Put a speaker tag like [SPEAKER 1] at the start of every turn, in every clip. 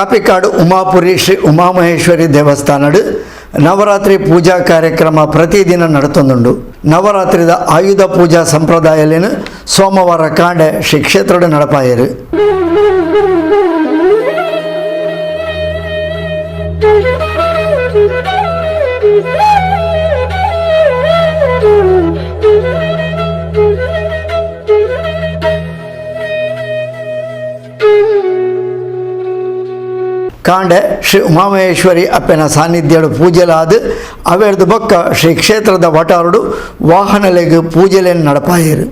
[SPEAKER 1] ಕಾಪಿಕಾಡು ಉಮಾಪುರಿ ಶ್ರೀ ಉಮಾಮಹೇಶ್ವರಿ ದೇವಸ್ಥಾನಡು ನವರಾತ್ರಿ ಪೂಜಾ ಕಾರ್ಯಕ್ರಮ ಪ್ರತಿದಿನ ನಡತೊಂದುಂಡು. ನವರಾತ್ರಿದ ಆಯುಧ ಪೂಜಾ ಸಂಪ್ರದಾಯಲೇನು ಸೋಮವಾರ ಕಾಂಡೆ ಶ್ರೀ ಕ್ಷೇತ್ರಡು ನಡಪಾಯರು. ಕಾಂಡೆ ಶ್ರೀ ಉಮಾಮಹೇಶ್ವರಿ ಅಪ್ಪನ ಸಾನ್ನಿಧ್ಯಡು ಪೂಜೆಲಾದ ಅವೆರ್ದು ಬೊಕ್ಕ ಶ್ರೀ ಕ್ಷೇತ್ರದ ವಟಾರುಡು ವಾಹನಲೆಗ್ ಪೂಜೆಲೇನು ನಡಪಾಯರು.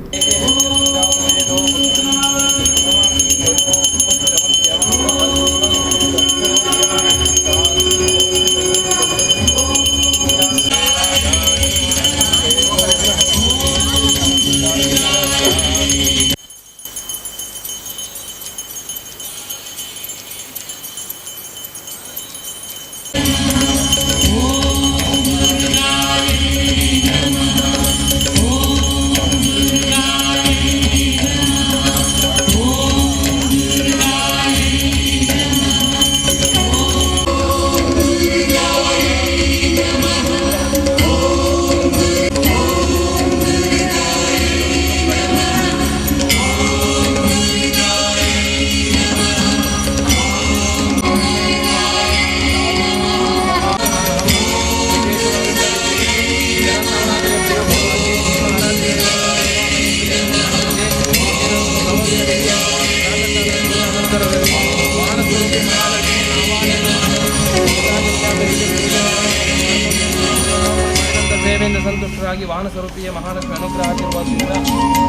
[SPEAKER 2] ಸಂತುಷ್ಟರಾಗಿ ವಾಹನ ಸ್ವರೂಪಿಯ ಮಹಾಲಕ್ಷ್ಮಿ ಅನುಗ್ರಹ ಆಶೀರ್ವಾದದಿಂದ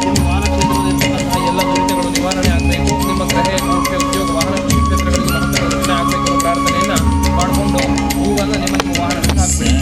[SPEAKER 2] ನಿಮ್ಮ ವಾಹನ ಕ್ಷೇತ್ರದಲ್ಲಿರುವಂತಹ ಎಲ್ಲ ದುರಿತಗಳು ನಿವಾರಣೆ ಆಗಬೇಕು. ನಿಮ್ಮ ಗೃಹ ಮೋಕ್ಷ ಉದ್ಯೋಗ ವಾಹನ ಕ್ಷೇತ್ರಗಳಿಗೆ ಮಹತ್ವ ರಕ್ಷಣೆ ಆಗಬೇಕು ಪ್ರಾರ್ಥನೆಯನ್ನು ಮಾಡಿಕೊಂಡು ಹೂವನ್ನು ನಿಮ್ಮ ವಾಹನಕ್ಕೆ ಹಾಕಬೇಕು.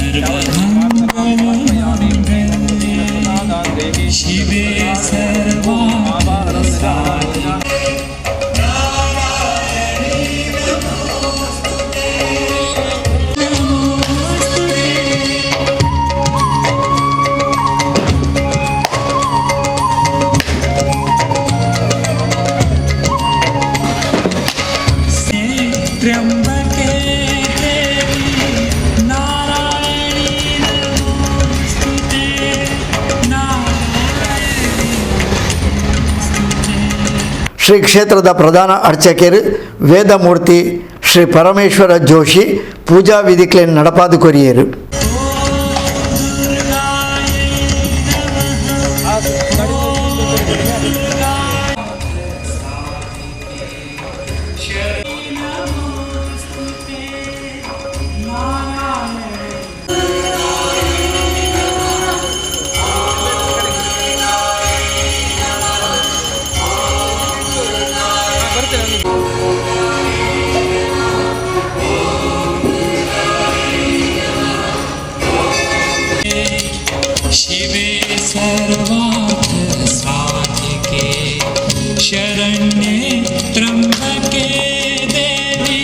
[SPEAKER 1] ಶ್ರೀ ಕ್ಷೇತ್ರದ ಪ್ರಧಾನ ಅರ್ಚಕರು ವೇದಮೂರ್ತಿ ಶ್ರೀ ಪರಮೇಶ್ವರ ಜೋಶಿ ಪೂಜಾ ವಿಧಿಗಳನ್ನು ನಡಪಾದು ಕೊರಿಯರು.
[SPEAKER 3] शिवे सर्वार्थ साधिके शरण्ये त्र्यंबके देवी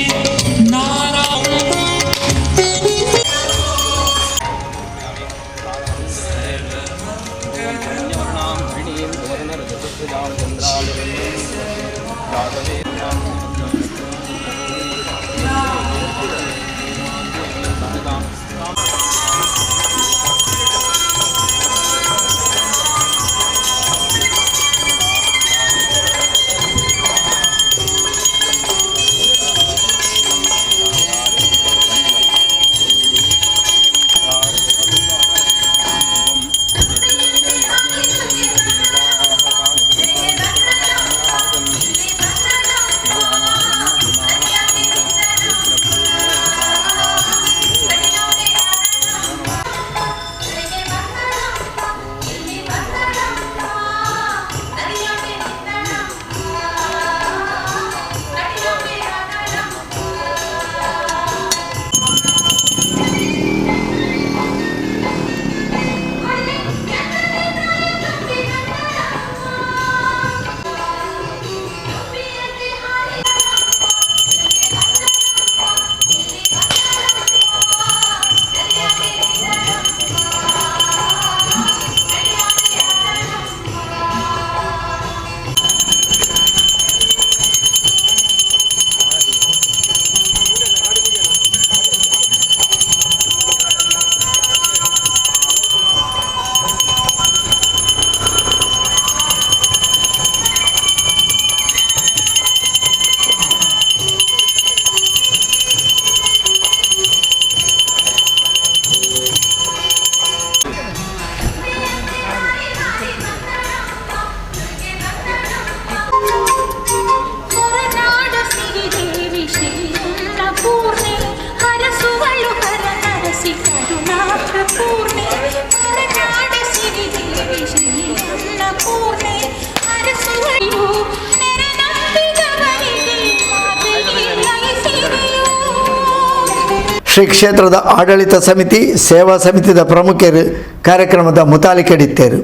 [SPEAKER 1] ಶ್ರೀ ಕ್ಷೇತ್ರದ ಆಡಳಿತ ಸಮಿತಿ ಸೇವಾ ಸಮಿತಿದ ಪ್ರಮುಖರು ಕಾರ್ಯಕ್ರಮದ ಮುತಾಲಿಕೆಡಿತ್ತೇರು.